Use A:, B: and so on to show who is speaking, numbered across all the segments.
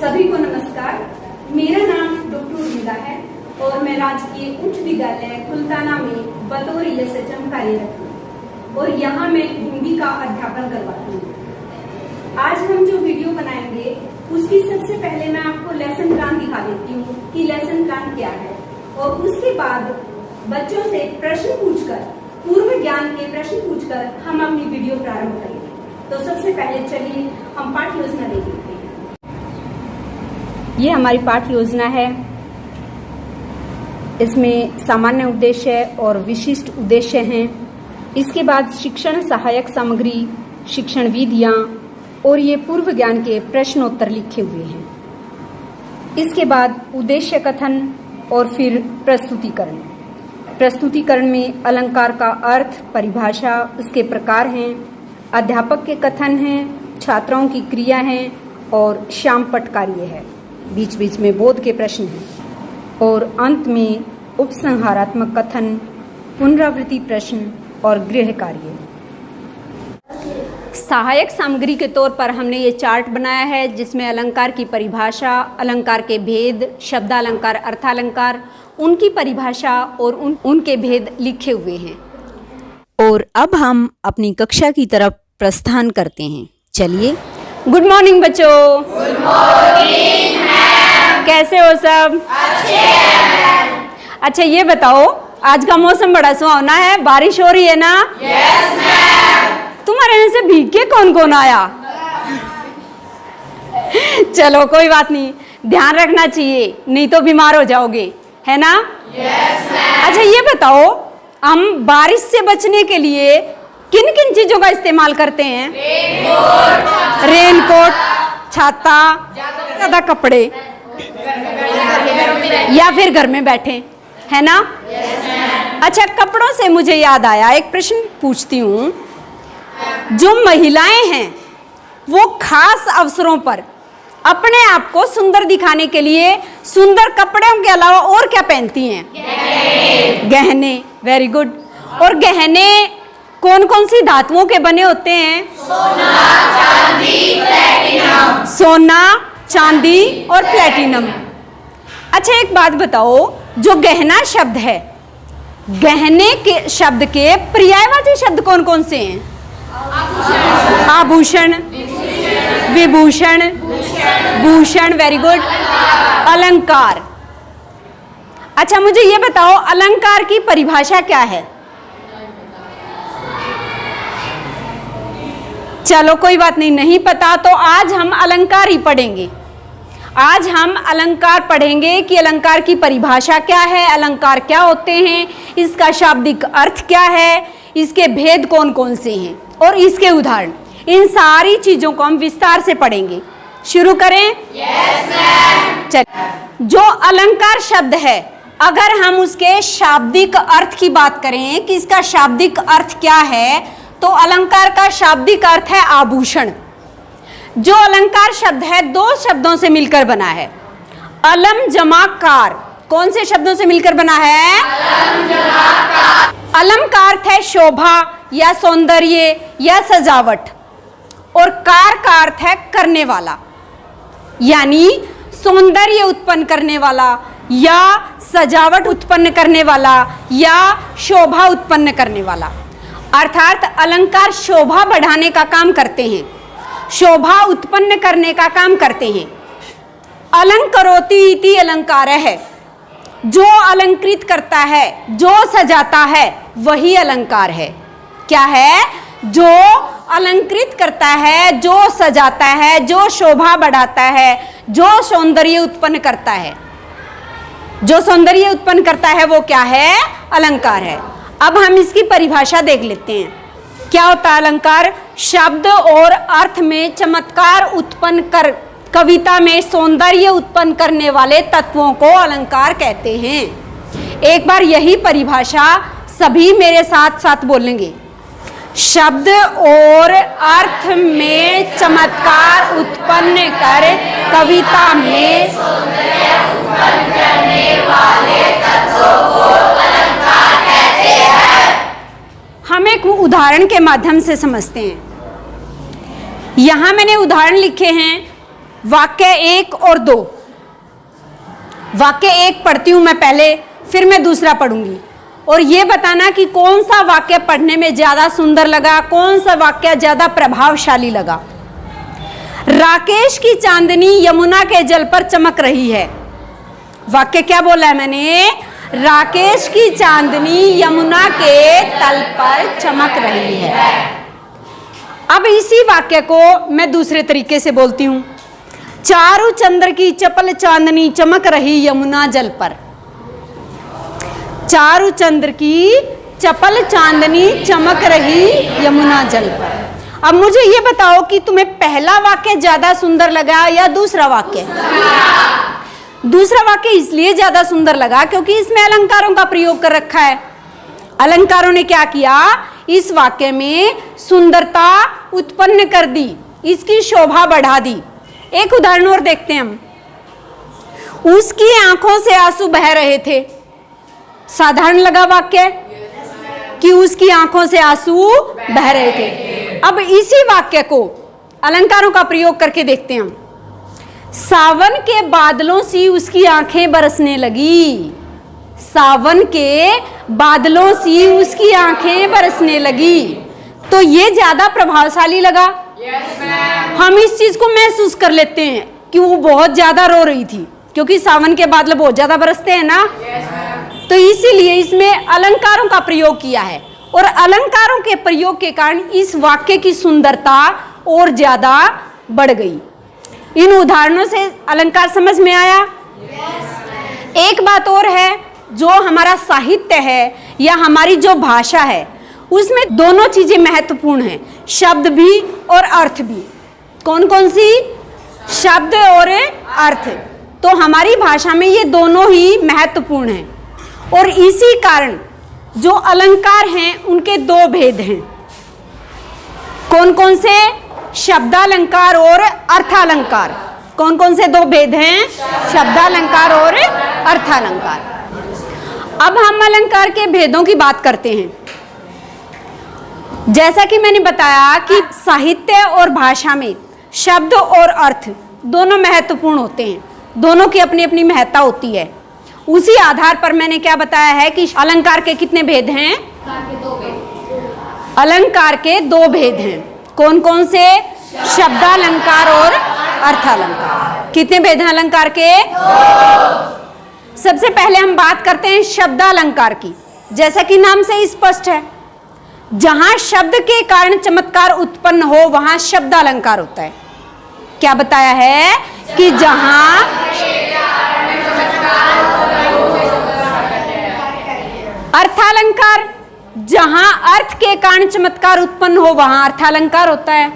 A: सभी को नमस्कार। मेरा नाम डॉक्टर उर्मिला है और मैं राजकीय उच्च विद्यालय कुलताना में बतौर एएसएचएम कार्यरत हूँ और यहाँ मैं हिंदी का अध्यापन करवाती हूँ। आज हम जो वीडियो बनाएंगे उसकी सबसे पहले मैं आपको लेसन प्लान दिखा देती हूँ कि लेसन प्लान क्या है और उसके बाद बच्चों से प्रश्न पूछकर, पूर्व ज्ञान के प्रश्न पूछकर हम अपनी वीडियो प्रारंभ करेंगे। तो सबसे पहले चलिए हम पाठ्य योजना देख लेते हैं। ये हमारी पाठ्य योजना है। इसमें सामान्य उद्देश्य और विशिष्ट उद्देश्य हैं। इसके बाद शिक्षण सहायक सामग्री, शिक्षण विधियां और ये पूर्व ज्ञान के प्रश्नोत्तर लिखे हुए हैं। इसके बाद उद्देश्य कथन और फिर प्रस्तुतिकरण। प्रस्तुतिकरण में अलंकार का अर्थ, परिभाषा, उसके प्रकार हैं, अध्यापक के कथन हैं, छात्राओं की क्रिया हैं और श्याम पट कार्य है। बीच बीच में बोध के प्रश्न हैं और अंत में उपसंहारात्मक कथन, पुनरावृत्ति प्रश्न और गृह कार्य। सहायक सामग्री के तौर पर हमने ये चार्ट बनाया है जिसमें अलंकार की परिभाषा, अलंकार के भेद, शब्दालंकार, अर्थालंकार, उनकी परिभाषा और उनके भेद लिखे हुए हैं।
B: और अब हम अपनी कक्षा की तरफ प्रस्थान करते हैं। चलिए।
A: गुड मॉर्निंग बच्चों। Good morning ma'am. कैसे हो सब? अच्छे हैं। अच्छा ये बताओ, आज का मौसम बड़ा सुहावना है, बारिश हो रही है ना? Yes ma'am. तुम्हारे यहाँ से भीग के कौन कौन आया? चलो कोई बात नहीं, ध्यान रखना चाहिए नहीं तो बीमार हो जाओगे, है ना? Yes ma'am. अच्छा ये बताओ, हम बारिश से बचने के लिए किन किन चीजों का इस्तेमाल करते हैं? रेनकोट, छाता, ज्यादा कपड़े, या फिर घर में बैठे, है ना? अच्छा कपड़ों से मुझे याद आया, एक प्रश्न पूछती हूँ। जो महिलाएं हैं वो खास अवसरों पर अपने आप को सुंदर दिखाने के लिए सुंदर कपड़ों के अलावा और क्या पहनती हैं? गहने। Very good. और गहने कौन कौन सी धातुओं के बने होते हैं? सोना, चांदी, प्लेटिनम। सोना, चांदी और प्लेटिनम। अच्छा एक बात बताओ, जो गहना शब्द है, गहने के शब्द के पर्यायवाची शब्द कौन कौन से हैं? आभूषण, विभूषण, भूषण। Very good. अलंकार। अच्छा मुझे ये बताओ, अलंकार की परिभाषा क्या है? चलो कोई बात नहीं, नहीं पता तो आज हम अलंकार ही पढ़ेंगे। आज हम अलंकार पढ़ेंगे कि अलंकार की परिभाषा क्या है, अलंकार क्या होते हैं, इसका शाब्दिक अर्थ क्या है, इसके भेद कौन कौन से हैं और इसके उदाहरण। इन सारी चीजों को हम विस्तार से पढ़ेंगे। शुरू करें? Yes ma'am. चलिए। जो अलंकार शब्द है, अगर हम उसके शाब्दिक अर्थ की बात करें कि इसका शाब्दिक अर्थ क्या है, तो अलंकार का शाब्दिक अर्थ है आभूषण। जो अलंकार शब्द है दो शब्दों से मिलकर बना है, अलम जमा कार। कौन से शब्दों से मिलकर बना है? अलम जमा कार। अलम का अर्थ है शोभा या सौंदर्य या सजावट और कार का अर्थ है करने वाला, यानी सौंदर्य उत्पन्न करने वाला या सजावट उत्पन्न करने वाला या शोभा उत्पन्न करने वाला। अर्थात अलंकार शोभा बढ़ाने का काम करते हैं, शोभा उत्पन्न करने का काम करते हैं। अलंकरोति इति अलंकार है। जो अलंकृत करता है, जो सजाता है, वही अलंकार है। क्या है? जो अलंकृत करता है, जो सजाता है, जो शोभा बढ़ाता है, जो सौंदर्य उत्पन्न करता है। जो सौंदर्य उत्पन्न करता है वो क्या है? अलंकार है। अब हम इसकी परिभाषा देख लेते हैं। क्या होता है अलंकार? शब्द और अर्थ में चमत्कार उत्पन्न कर, कविता में सौंदर्य उत्पन्न करने वाले तत्वों को अलंकार कहते हैं। एक बार यही परिभाषा सभी मेरे साथ साथ बोलेंगे। शब्द और अर्थ में चमत्कार उत्पन्न कर कविता में सौंदर्य उत्पन्न करने वाले तत्वों को अलंकार कहते हैं। हम एक उदाहरण के माध्यम से समझते हैं। यहाँ मैंने उदाहरण लिखे हैं वाक्य 1 और 2। वाक्य 1 पढ़ती हूं मैं पहले, फिर मैं दूसरा पढ़ूंगी, और ये बताना कि कौन सा वाक्य पढ़ने में ज्यादा सुंदर लगा, कौन सा वाक्य ज्यादा प्रभावशाली लगा। राकेश की चांदनी यमुना के जल पर चमक रही है। वाक्य क्या बोला है मैंने? राकेश की चांदनी यमुना के तल पर चमक रही है। अब इसी वाक्य को मैं दूसरे तरीके से बोलती हूं। चारू चंद्र की चपल चांदनी चमक रही यमुना जल पर। चारू चंद्र की चपल चांदनी चमक रही यमुना जल पर। अब मुझे ये बताओ कि तुम्हें पहला वाक्य ज्यादा सुंदर लगा या दूसरा वाक्य? दूसरा वाक्य इसलिए ज्यादा सुंदर लगा क्योंकि इसमें अलंकारों का प्रयोग कर रखा है। अलंकारों ने क्या किया? इस वाक्य में सुंदरता उत्पन्न कर दी, इसकी शोभा बढ़ा दी। एक उदाहरण और देखते हैं हम। उसकी आंखों से आंसू बह रहे थे। साधारण लगा वाक्य कि उसकी आंखों से आंसू बह रहे थे। अब इसी वाक्य को अलंकारों का प्रयोग करके देखते हैं हम। सावन के बादलों सी उसकी आंखें बरसने लगी। सावन के बादलों सी उसकी आंखें बरसने लगी। तो ये ज्यादा प्रभावशाली लगा। हम इस चीज को महसूस कर लेते हैं कि वो बहुत ज्यादा रो रही थी, क्योंकि सावन के बादल बहुत ज्यादा बरसते हैं ना। तो इसीलिए इसमें अलंकारों का प्रयोग किया है, और अलंकारों के प्रयोग के कारण इस वाक्य की सुंदरता और ज्यादा बढ़ गई। इन उदाहरणों से अलंकार समझ में आया? एक बात और है, जो हमारा साहित्य है या हमारी जो भाषा है उसमें दोनों चीजें महत्वपूर्ण हैं, शब्द भी और अर्थ भी। कौन कौन सी? शब्द और अर्थ। तो हमारी भाषा में ये दोनों ही महत्वपूर्ण हैं, और इसी कारण जो अलंकार हैं उनके दो भेद हैं। कौन कौन से? शब्दालंकार और अर्थालंकार। कौन कौन से दो भेद हैं? शब्दालंकार और अर्थालंकार। अब हम अलंकार के भेदों की बात करते हैं। जैसा कि मैंने बताया कि साहित्य और भाषा में शब्द और अर्थ दोनों महत्वपूर्ण होते हैं, दोनों की अपनी अपनी महत्ता होती है। उसी आधार पर मैंने क्या बताया है कि अलंकार के कितने भेद हैं? अलंकार के दो भेद हैं। कौन कौन से? शब्दालंकार और अर्थालंकार। कितने भेद हैं अलंकार के? सबसे पहले हम बात करते हैं शब्दालंकार की। जैसा कि नाम से स्पष्ट है, जहां शब्द के कारण चमत्कार उत्पन्न हो वहां शब्दालंकार होता है। क्या बताया है? कि जहां अर्थालंकार, जहां अर्थ के कारण चमत्कार उत्पन्न हो वहां अर्थालंकार होता है।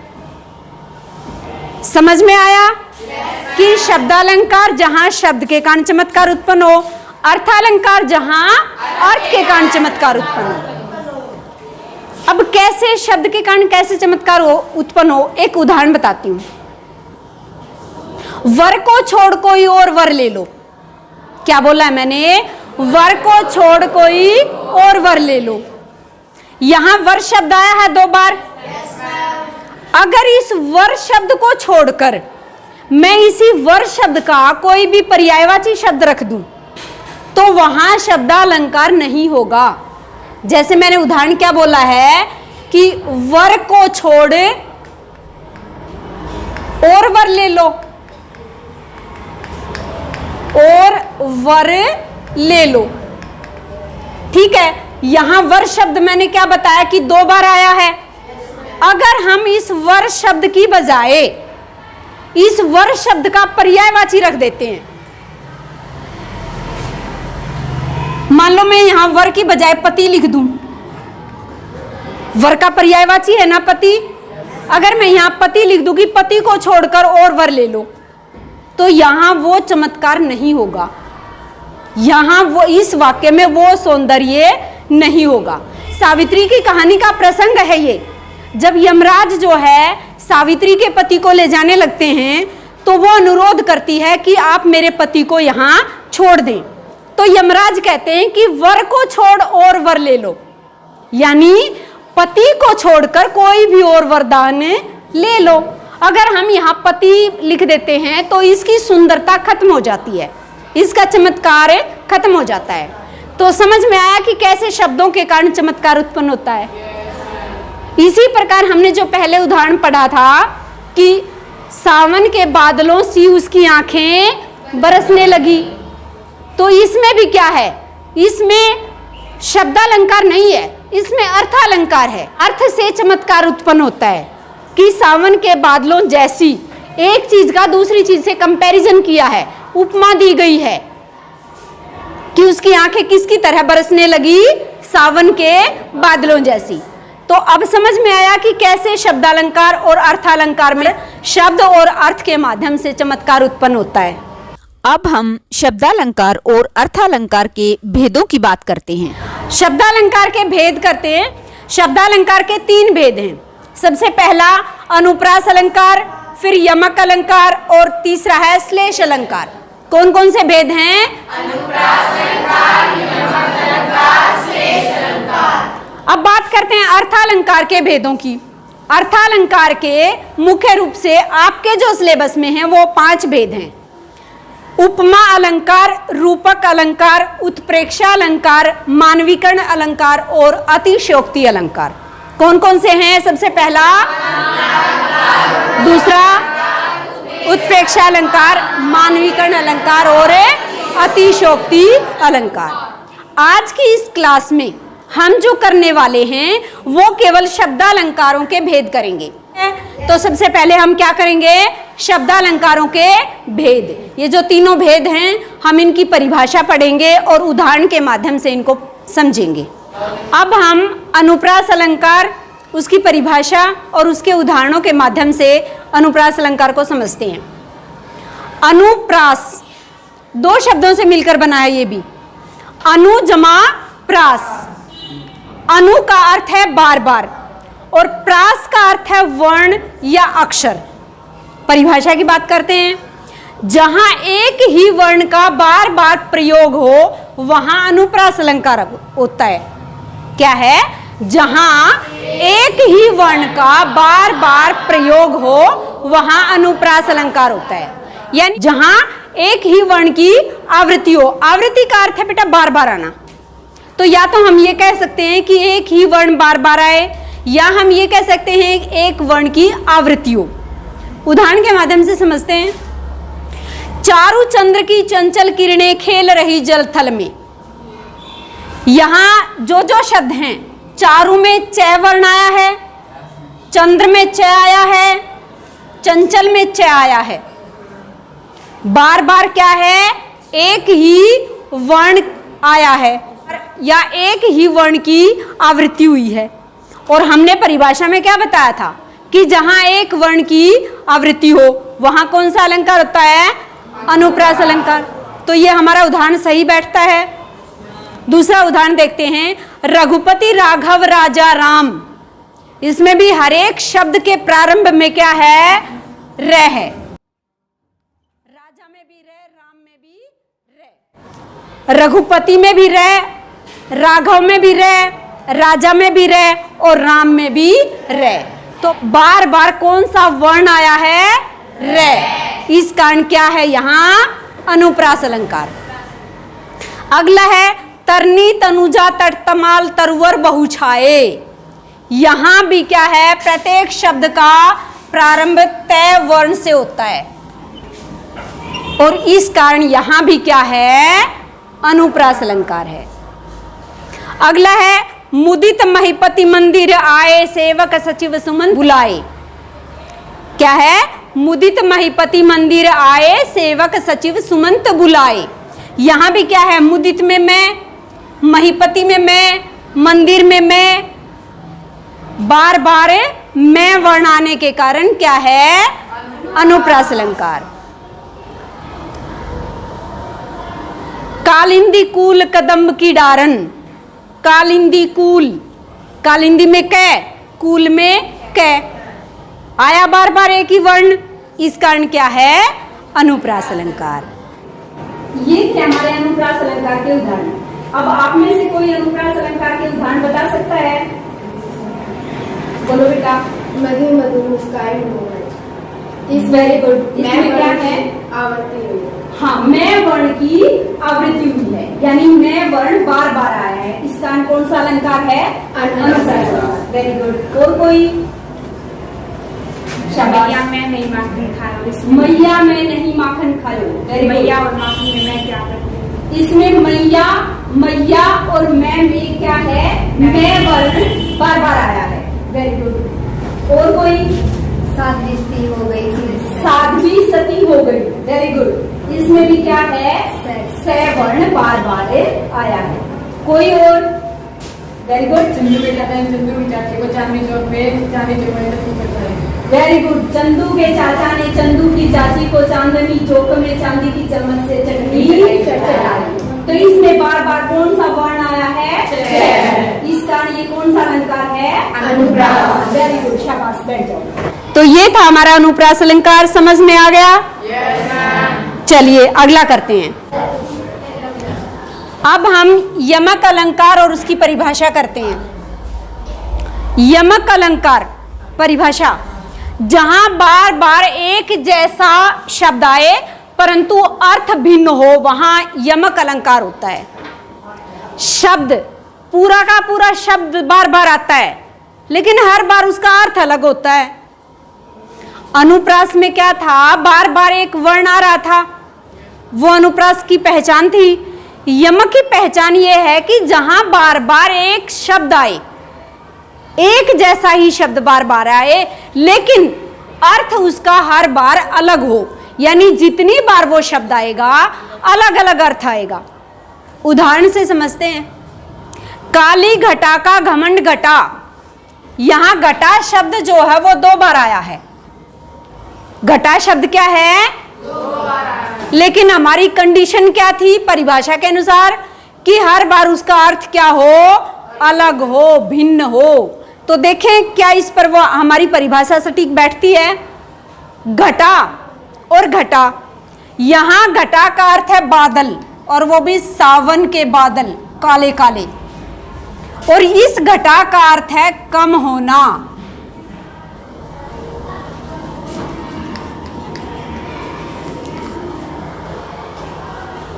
A: समझ में आया? कि शब्दालंकार जहां शब्द के कारण चमत्कार उत्पन्न हो, अर्थालंकार जहां अर्थ के कारण चमत्कार उत्पन्न हो। अब कैसे शब्द के कारण कैसे चमत्कार उत्पन्न हो, एक उदाहरण बताती हूं। वर को छोड़ कोई और वर ले लो। क्या बोला है मैंने? वर को छोड़ कोई और वर ले लो। यहां वर शब्द आया है 2 बार। अगर इस वर शब्द को छोड़कर मैं इसी वर शब्द का कोई भी पर्यायवाची शब्द रख दूं तो वहां शब्दालंकार नहीं होगा। जैसे मैंने उदाहरण क्या बोला है कि वर को छोड़ और वर ले लो, और वर ले लो। ठीक है, यहां वर शब्द मैंने क्या बताया कि 2 बार आया है। अगर हम इस वर शब्द की बजाय इस वर शब्द का पर्यायवाची रख देते हैं, मान लो मैं यहां वर की बजाय पति लिख दूं। वर का पर्यायवाची है ना पति। अगर मैं यहां पति लिख दूं कि पति को छोड़कर और वर ले लो, तो यहां वो चमत्कार नहीं होगा। यहां वो इस वाक्य में वो सौंदर्य नहीं होगा। सावित्री की कहानी का प्रसंग है ये। जब यमराज जो है सावित्री के पति को ले जाने लगते हैं तो वो अनुरोध करती है कि आप मेरे पति को यहाँ छोड़ दें। तो यमराज कहते हैं कि वर को छोड़ और वर ले लो, यानी पति को छोड़कर कोई भी और वरदान ले लो। अगर हम यहाँ पति लिख देते हैं तो इसकी सुंदरता खत्म हो जाती है, इसका चमत्कार खत्म हो जाता है। तो समझ में आया कि कैसे शब्दों के कारण चमत्कार उत्पन्न होता है। इसी प्रकार हमने जो पहले उदाहरण पढ़ा था कि सावन के बादलों सी उसकी आंखें बरसने लगी, तो इसमें भी क्या है, इसमें शब्दालंकार नहीं है, इसमें अर्थालंकार है। अर्थ से चमत्कार उत्पन्न होता है कि सावन के बादलों जैसी, एक चीज का दूसरी चीज से कंपैरिजन किया है, उपमा दी गई है कि उसकी आंखें किसकी तरह बरसने लगी, सावन के बादलों जैसी। तो अब समझ में आया कि कैसे शब्दालंकार और अर्थालंकार में शब्द और अर्थ के माध्यम से चमत्कार उत्पन्न होता है।
B: अब हम शब्दालंकार और अर्थालंकार के भेदों की बात करते हैं।
A: शब्दालंकार के भेद करते हैं। शब्दालंकार के 3 भेद हैं। सबसे पहला अनुप्रास अलंकार, फिर यमक अलंकार और तीसरा है श्लेष अलंकार। कौन कौन से भेद हैं? अनुप्रास अलंकार, यमक अलंकार, श्लेष अलंकार। अब बात करते हैं अर्थालंकार के भेदों की। अर्थालंकार के मुख्य रूप से आपके जो सिलेबस में हैं वो 5 भेद हैं। उपमा अलंकार, रूपक अलंकार, उत्प्रेक्षा अलंकार, मानवीकरण अलंकार और अतिशयोक्ति अलंकार। कौन कौन से हैं? सबसे पहला, दूसरा उत्प्रेक्षा अलंकार, मानवीकरण अलंकार और अतिशयोक्ति अलंकार। आज की इस क्लास में हम जो करने वाले हैं वो केवल शब्दालंकारों के भेद करेंगे। तो सबसे पहले हम क्या करेंगे? शब्दालंकारों के भेद। ये जो तीनों भेद हैं हम इनकी परिभाषा पढ़ेंगे और उदाहरण के माध्यम से इनको समझेंगे। अब हम अनुप्रास अलंकार, उसकी परिभाषा और उसके उदाहरणों के माध्यम से अनुप्रास अलंकार को समझते हैं। अनुप्रास 2 शब्दों से मिलकर बना है। ये भी अनु जमा प्रास। अनु का अर्थ है बार बार और प्रास का अर्थ है वर्ण या अक्षर। परिभाषा की बात करते हैं। जहां एक ही वर्ण का बार बार प्रयोग हो वहां अनुप्रास अलंकार होता है। क्या है? जहां एक ही वर्ण का बार बार प्रयोग हो वहां अनुप्रास अलंकार होता है। यानी जहां एक ही वर्ण की आवृत्ति हो। आवृत्ति का अर्थ है बेटा बार बार आना। तो या तो हम ये कह सकते हैं कि एक ही वर्ण बार बार आए, या हम ये कह सकते हैं एक वर्ण की आवृत्ति हो। उदाहरण के माध्यम से समझते हैं। चारु चंद्र की चंचल किरणें खेल रही जल थल में। यहां जो जो शब्द हैं, चारु में च वर्ण आया है, चंद्र में च आया है, चंचल में च आया है। बार बार क्या है? एक ही वर्ण आया है या एक ही वर्ण की आवृत्ति हुई है। और हमने परिभाषा में क्या बताया था कि जहां एक वर्ण की आवृत्ति हो वहां कौन सा अलंकार होता है? अनुप्रास अलंकार। तो ये हमारा उदाहरण सही बैठता है। दूसरा उदाहरण देखते हैं। रघुपति राघव राजा राम। इसमें भी हर एक शब्द के प्रारंभ में क्या है? र है। राजा में भी र, राम में भी र। रघुपति में भी र, राघव में भी र, राजा में भी र और राम में भी र। तो बार बार कौन सा वर्ण आया है? र। इस कारण क्या है यहां? अनुप्रास अलंकार। अगला है तरनी तनुजा तटतमाल तरुवर बहु छाए। यहां भी क्या है? प्रत्येक शब्द का प्रारंभ तय वर्ण से होता है और इस कारण यहां भी क्या है? अनुप्रास अलंकार है। अगला है मुदित महिपति मंदिर आए सेवक सचिव सुमन बुलाए। क्या है? मुदित महिपति मंदिर आए सेवक सचिव सुमंत बुलाए। यहां भी क्या है? मुदित में मैं, महिपति में मैं, मंदिर में मैं। बार बार मैं वर्ण आने के कारण क्या है? अनुप्रास अलंकार। कालिंदी कूल कदम्ब की डारन। कालिंदी कूल, कालिंदी में कै, कूल में कै। आया बार बार एक ही वर्ण, इस कारण क्या है? अनुप्रास अलंकार। ये थे हमारे अनुप्रास अलंकार के उदाहरण। अब आप में से कोई अनुप्रास अलंकार के उदाहरण बता सकता है? बोलो बेटा।
C: मधु मधु मुस्काई मोर।
A: इस वेरी गुड। इसमें क्या है?
C: आवृत्ति हुई।
A: हाँ, मैं वर्ण की आवृत्ति हुई है, यानी मैं वर्ण बार बार आया है। इसका कौन सा अलंकार है? अनुप्रास। Very good. और कोई?
C: मैया मैं नहीं माखन खायो।
A: मैया मैं नहीं माखन खायो। Very good.
C: मैया और माखन में मैं क्या करती हूँ?
A: इसमें मैया, मैया और मैं में क्या है? मैं वर्ण बार बार आया है। Very good. और कोई?
C: साध्वी स्त्री हो गई थी।
A: साध्वी सती हो गई। Very good. इसमें भी क्या है? स वर्ण बार बार आया है। कोई और? Very good.
C: चंदू के चाचा ने चंदू की चाची को चांदनी चौक में चांदनी चौक में करता है।
A: Very good. चंदू के चाचा ने चंदू की चाची को चांदनी चौक में चांदी की चम्मच से चटनी चढ़ाई। तो इसमें बार बार कौन सा वर्ण आया है? इसका ये कौन सा अलंकार है? अनुप्रास। वेरी गुड, शाबाश, बैठ जाओ। तो ये था हमारा अनुप्रास अलंकार। समझ में आ गया? चलिए अगला करते हैं। अब हम यमक अलंकार और उसकी परिभाषा करते हैं। यमक अलंकार परिभाषा, जहां बार बार एक जैसा शब्द आए परंतु अर्थ भिन्न हो, वहां यमक अलंकार होता है। शब्द पूरा का पूरा शब्द बार बार आता है लेकिन हर बार उसका अर्थ अलग होता है। अनुप्रास में क्या था? बार बार एक वर्ण आ रहा था, वो अनुप्रास की पहचान थी। यमक की पहचान ये है कि जहां बार बार एक शब्द आए, एक जैसा ही शब्द बार बार आए लेकिन अर्थ उसका हर बार अलग हो, यानी जितनी बार वो शब्द आएगा अलग अलग अर्थ आएगा। उदाहरण से समझते हैं। काली घटा का घमंड घटा, यहां घटा शब्द जो है वो 2 बार आया है। घटा शब्द क्या है?
C: 2 बार आया।
A: लेकिन हमारी कंडीशन क्या थी परिभाषा के अनुसार? कि हर बार उसका अर्थ क्या हो? अलग हो, भिन्न हो। तो देखें क्या इस पर वो हमारी परिभाषा सटीक बैठती है? घटा और घटा, यहां घटा का अर्थ है बादल, और वो भी सावन के बादल, काले काले। और इस घटा का अर्थ है कम होना।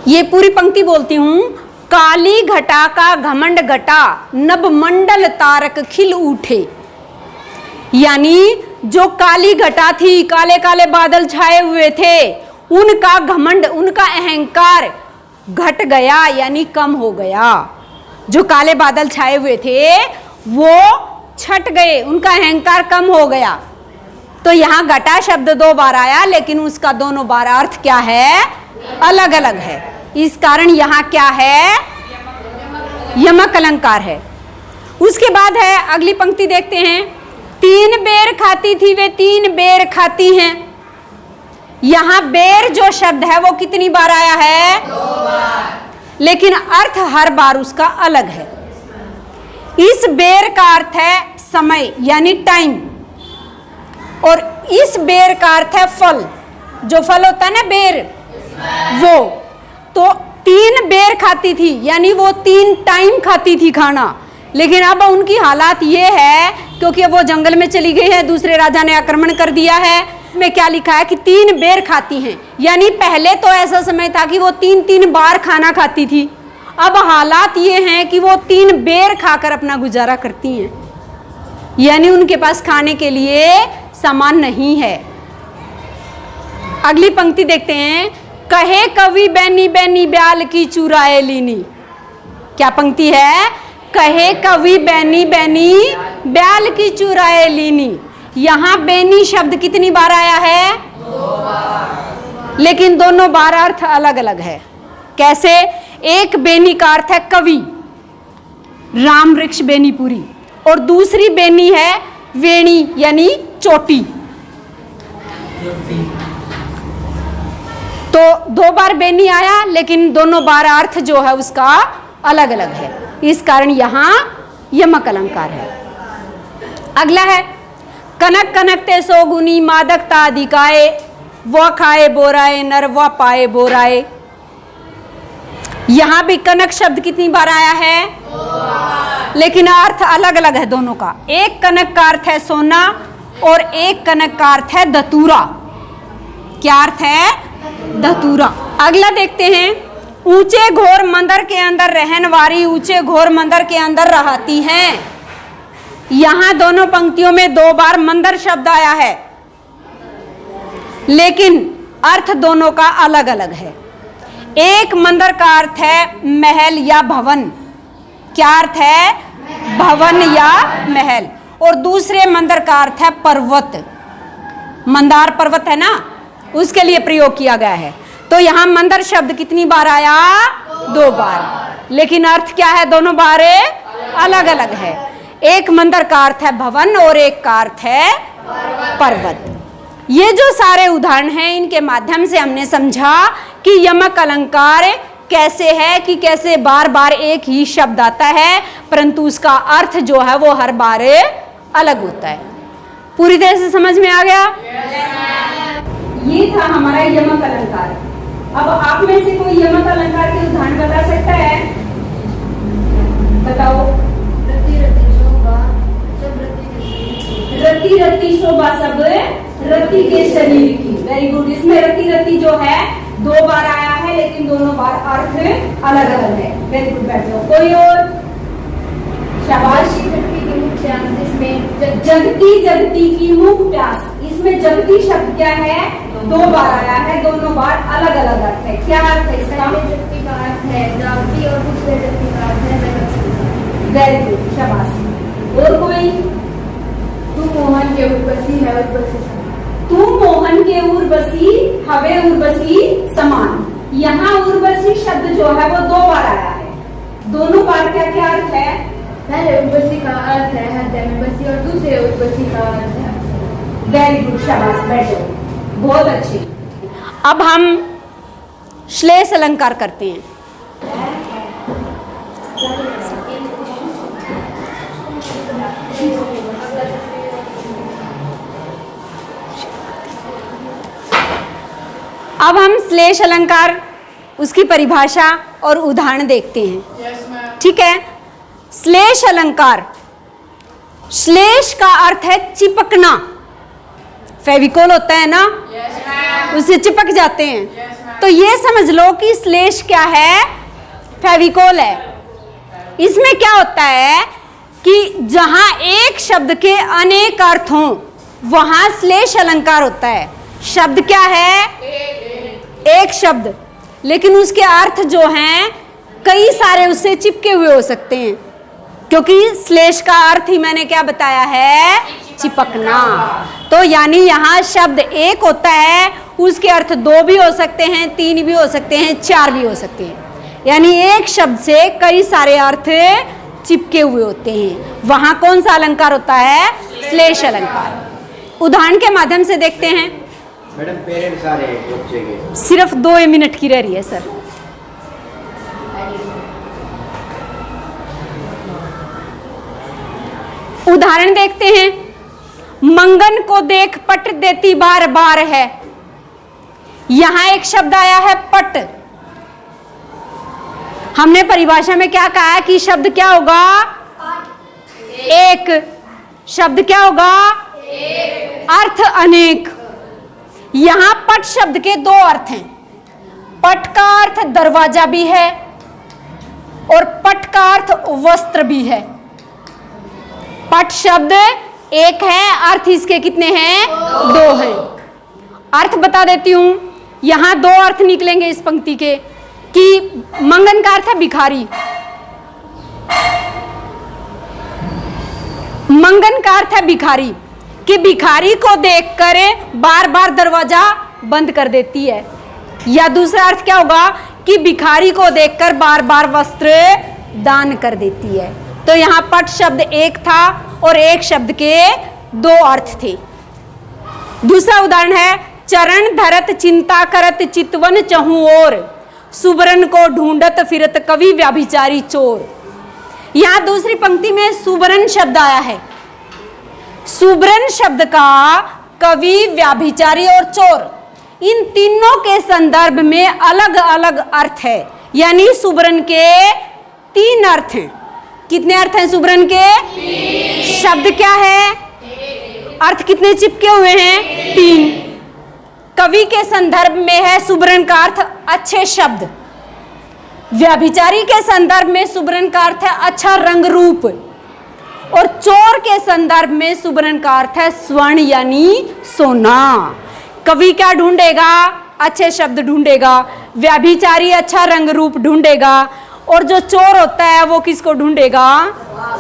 A: ये पूरी पंक्ति बोलती हूं। काली घटा का घमंड घटा, नभ मंडल तारक खिल उठे। यानी जो काली घटा थी, काले काले बादल छाए हुए थे, उनका घमंड, उनका अहंकार घट गया, यानी कम हो गया। जो काले बादल छाए हुए थे वो छट गए, उनका अहंकार कम हो गया। तो यहाँ घटा शब्द 2 बार आया लेकिन उसका दोनों बार अर्थ क्या है? अलग अलग है। इस कारण यहाँ क्या है? यमक अलंकार है। उसके बाद है अगली पंक्ति देखते हैं। 3 बेर खाती थी वे 3 बेर खाती हैं। यहां बेर जो शब्द है वो कितनी बार आया है?
C: 2 बार।
A: लेकिन अर्थ हर बार उसका अलग है। इस बेर का अर्थ है समय, यानी टाइम, और इस बेर का अर्थ है फल। जो फल होता है ना बेर, वो। तो 3 बेर खाती थी, यानी वो 3 टाइम खाती थी खाना। लेकिन अब उनकी हालात ये है, क्योंकि वो जंगल में चली गई है, दूसरे राजा ने आक्रमण कर दिया है। इसमें क्या लिखा है कि 3 बेर खाती हैं, यानी पहले तो ऐसा समय था कि वो 3-3 बार खाना खाती थी। अब हालात ये हैं कि वो 3 बेर खाकर अपना गुजारा करती हैं, यानी उनके पास खाने के लिए सामान नहीं है। अगली पंक्ति देखते हैं। कहे कवि बैनी बैनी ब्याल की चुराए लीनी। क्या पंक्ति है? कहे कवि बैनी बैनी ब्याल की चुराए लीनी। यहां बैनी शब्द कितनी बार आया है?
C: 2 बार।
A: लेकिन दोनों बार अर्थ अलग अलग है। कैसे? एक बेनी का अर्थ है कवि, राम वृक्ष बेनीपुरी, और दूसरी बेनी है वेणी, यानी चोटी। तो 2 बार बेनी आया लेकिन दोनों बार अर्थ जो है उसका अलग अलग है। इस कारण यहां यमक अलंकार है। अगला है कनक कनक ते सोगुनी मादकता अधिकाए, वह खाए बोराए नर वह पाए बोराए। यहां भी कनक शब्द कितनी बार आया है?
C: 2 बार।
A: लेकिन अर्थ अलग अलग है दोनों का। एक कनक का अर्थ है सोना और एक कनक का अर्थ है दतूरा। क्या अर्थ है? धतूरा। अगला देखते हैं, ऊंचे घोर मंदिर के अंदर रहन वाली ऊंचे घोर मंदिर के अंदर रहती हैं। यहां दोनों पंक्तियों में 2 बार मंदिर शब्द आया है, लेकिन अर्थ दोनों का अलग अलग है। एक मंदिर का अर्थ है महल या भवन। क्या अर्थ है? भवन या महल। और दूसरे मंदिर का अर्थ है पर्वत। मंदार पर्वत है ना, उसके लिए प्रयोग किया गया है। तो यहां मंदिर शब्द कितनी बार आया? 2 बार। लेकिन अर्थ क्या है? दोनों बार अलग अलग है। एक मंदिर का अर्थ है भवन और एक का अर्थ है पर्वत। ये जो सारे उदाहरण हैं, इनके माध्यम से हमने समझा कि यमक अलंकार कैसे है, कि कैसे बार बार एक ही शब्द आता है, परंतु उसका अर्थ जो है वो हर बार अलग होता है। पूरी तरह से समझ में आ गया? ये था हमारा यमक अलंकार। अब आप में से कोई यमक अलंकार के उदाहरण बता सकता है? बताओ। रति रति शोभा सब रति के शरीर की। Very good. इसमें रति रति जो है 2 बार आया है, लेकिन दोनों बार अर्थ अलग अलग है। Very good. बैठो। कोई और? शाबाश। इसमें जगती जगती की मुख प्यास। इसमें जगती शब्द क्या है? 2 बार आया है, दोनों बार अलग अलग अर्थ है। क्या अर्थ है इसका?
D: जगती का अर्थ है जागती और दूसरे जगती का अर्थ है जगत।
A: Very good. शाबाश। और कोई?
D: तू मोहन के उर्वशी है उर्वशी
A: तू मोहन के उर्वशी हवे उर्वशी समान। यहाँ उर्वशी शब्द जो है वो 2 बार आया है। दोनों बार क्या क्या अर्थ है?
D: पहले उर्वशी का अर्थ है हृदय में बसी और दूसरे उर्वशी का अर्थ है।
A: Very good. शाबाश। बैठो। बहुत अच्छी। अब हम श्लेष अलंकार करते हैं। अब हम श्लेष अलंकार, उसकी परिभाषा और उदाहरण देखते हैं। ठीक है। श्लेष अलंकार, श्लेष का अर्थ है चिपकना। फेविकोल होता है ना, उससे चिपक जाते हैं। तो ये समझ लो कि श्लेष क्या है? फेविकोल है। इसमें क्या होता है कि जहां एक शब्द के अनेक अर्थ हों, वहां श्लेष अलंकार होता है। शब्द क्या है? एक शब्द, लेकिन उसके अर्थ जो हैं कई सारे उससे चिपके हुए हो सकते हैं, क्योंकि श्लेष का अर्थ ही मैंने क्या बताया है? चिपकना। तो यानी यहाँ शब्द एक होता है, उसके अर्थ 2 भी हो सकते हैं, 3 भी हो सकते हैं, 4 भी हो सकते हैं। यानी एक शब्द से कई सारे अर्थ चिपके हुए होते हैं। वहां कौन सा अलंकार होता है? श्लेष अलंकार। उदाहरण के माध्यम से देखते हैं।
E: मैडम पेरेंट्स आ रहे हैं बच्चे के।
A: सिर्फ 2 मिनट की रह रही है सर। उदाहरण देखते हैं। मंगन को देख पट देती बार बार है। यहां एक शब्द आया है पट। हमने परिभाषा में क्या कहा है कि शब्द क्या होगा? एक। शब्द क्या होगा? अर्थ अनेक। यहां पट शब्द के 2 अर्थ हैं। पट का अर्थ दरवाजा भी है और पट का अर्थ वस्त्र भी है। पट शब्द एक है, अर्थ इसके कितने हैं? 2 हैं। अर्थ बता देती हूं। यहां 2 अर्थ निकलेंगे इस पंक्ति के कि मंगन का अर्थ है भिखारी। मंगन का अर्थ है भिखारी, कि भिखारी को देखकर बार बार दरवाजा बंद कर देती है। या दूसरा अर्थ क्या होगा कि भिखारी को देखकर बार बार वस्त्र दान कर देती है। तो यहां पट शब्द एक था और एक शब्द के 2 अर्थ थे। दूसरा उदाहरण है। चरण धरत चिंता करत चितवन चहु और सुबरन को ढूंढत फिरत कवि व्याभिचारी चोर। यहां दूसरी पंक्ति में सुबरन शब्द आया है। सुबरन शब्द का कवि, व्याभिचारी और चोर, इन तीनों के संदर्भ में अलग अलग अर्थ है। यानी सुबरन के 3 अर्थ हैं। कितने अर्थ हैं सुबरन के? 3। शब्द क्या है? अर्थ कितने चिपके हुए हैं? 3। कवि के संदर्भ में है सुबरन का अर्थ अच्छे शब्द, व्यभिचारी के संदर्भ में सुबरन का अर्थ है अच्छा रंग रूप, और चोर के संदर्भ में सुबरन का अर्थ है स्वर्ण यानी सोना। कवि क्या ढूंढेगा? अच्छे शब्द ढूंढेगा, व्यभिचारी अच्छा रंग रूप ढूंढेगा, और जो चोर होता है वो किसको ढूंढेगा?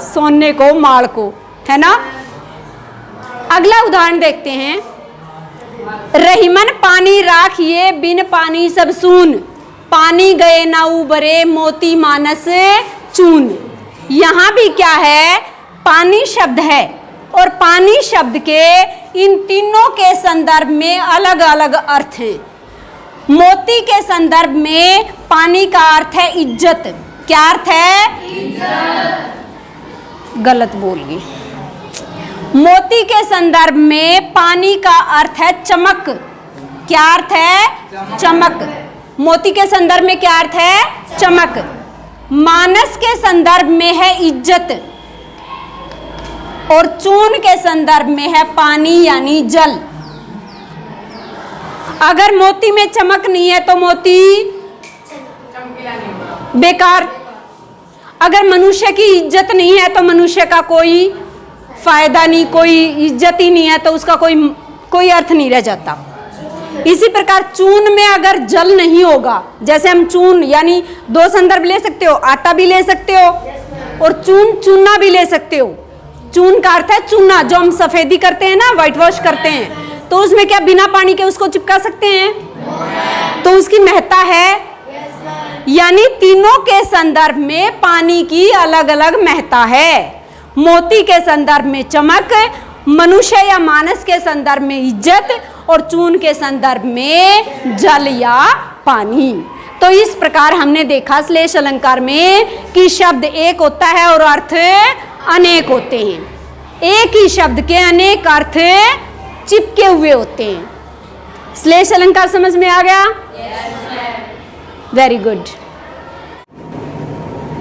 A: सोने को, माल को, है ना। अगला उदाहरण देखते हैं। रहीमन पानी राखिए बिन पानी सब सून, पानी गए ना उबरे मोती मानस चून। यहां भी क्या है? पानी शब्द है, और पानी शब्द के इन तीनों के संदर्भ में अलग अलग अर्थ हैं। मोती के संदर्भ में पानी का अर्थ है इज्जत। क्या अर्थ है? इज्जत। गलत बोल गई। मोती के संदर्भ में पानी का अर्थ है चमक। क्या अर्थ है? चमक। मोती के संदर्भ में क्या अर्थ है? चमक। मानस के संदर्भ में है इज्जत, और चून के संदर्भ में है पानी यानी जल। अगर मोती में चमक नहीं है तो मोती बेकार। अगर मनुष्य की इज्जत नहीं है तो मनुष्य का कोई फायदा नहीं, कोई इज्जत ही नहीं है तो उसका कोई अर्थ नहीं रह जाता। इसी प्रकार चून में अगर जल नहीं होगा, जैसे हम चून यानी दो संदर्भ ले सकते हो, आटा भी ले सकते हो और चूना भी ले सकते हो। चून का अर्थ है चूना, जो हम सफेदी करते हैं ना, व्हाइट वॉश करते हैं, तो उसमें क्या बिना पानी के उसको चिपका सकते हैं? तो उसकी महत्ता है। यानी तीनों के संदर्भ में पानी की अलग अलग महत्ता है। मोती के संदर्भ में चमक, मनुष्य या मानस के संदर्भ में इज्जत, और चून के संदर्भ में जल या पानी। तो इस प्रकार हमने देखा श्लेष अलंकार में कि शब्द एक होता है और अर्थ अनेक होते हैं। एक ही शब्द के अनेक अर्थ चिपके हुए होते हैं। श्लेष अलंकार समझ में आ गया? Very good.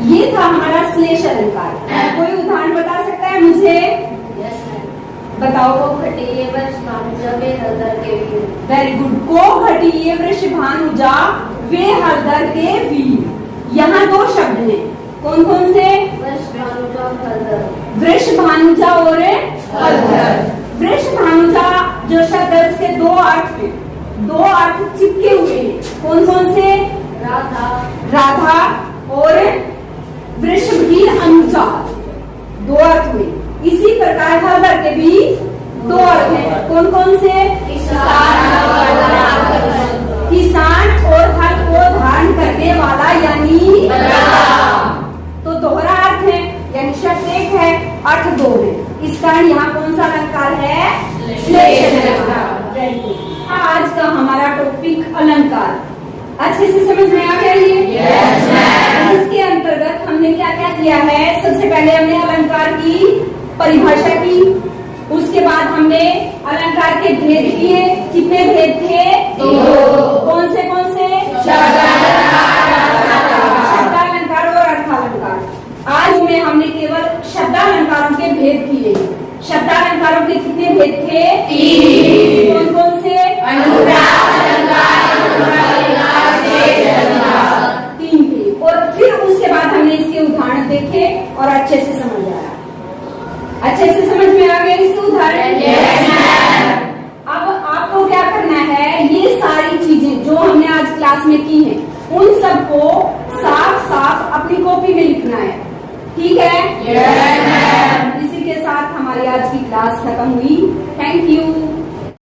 A: ये था हमारा श्लेष अलंकार। कोई उदाहरण बता सकता है मुझे? बताओ। Very good. को घटिए वृषभानुजा वे हरदर के वीर। यहाँ दो शब्द हैं, कौन कौन से? वृषभानुजा और हरदर। वृषभानुजा जो शब्द है उसके दो अर्थ चिपके हुए हैं। कौन कौन से? राधा और वृषभ की अनुजा, दो अर्थ हुए। इसी प्रकार हरदर के भी दो अर्थ हैं। कौन कौन से? किसान और हल को धारण करने वाला यानी तो दोहरा अर्थ है, यानी शब्द एक है, अर्थ दो है। इस कारण यहाँ कौन सा अलंकार है? श्लेष अलंकार। आज का हमारा टॉपिक अलंकार अच्छे से समझ में आ गया ये? इसके अंतर्गत हमने क्या क्या किया है? सबसे पहले हमने अलंकार की परिभाषा की, उसके बाद हमने अलंकार के भेद किए। कितने भेद थे? दो। कौन से? शब्दालंकार और अर्थालंकार। आज में हमने केवल शब्दालंकारों के भेद किए। शब्दालंकारों के कितने भेद थे? तीन। कौन कौन से? तीन थे। और फिर उसके बाद हमने इसके उदाहरण देखे और अच्छे से समझ आया। अच्छे से समझ में आ गया इसके उदाहरण? अब आपको क्या करना है? ये सारी चीजें जो हमने आज क्लास में की हैं, उन सबको साफ साफ अपनी कॉपी में लिखना है। ठीक है? इसी के साथ हमारी आज की क्लास खत्म हुई। Thank you.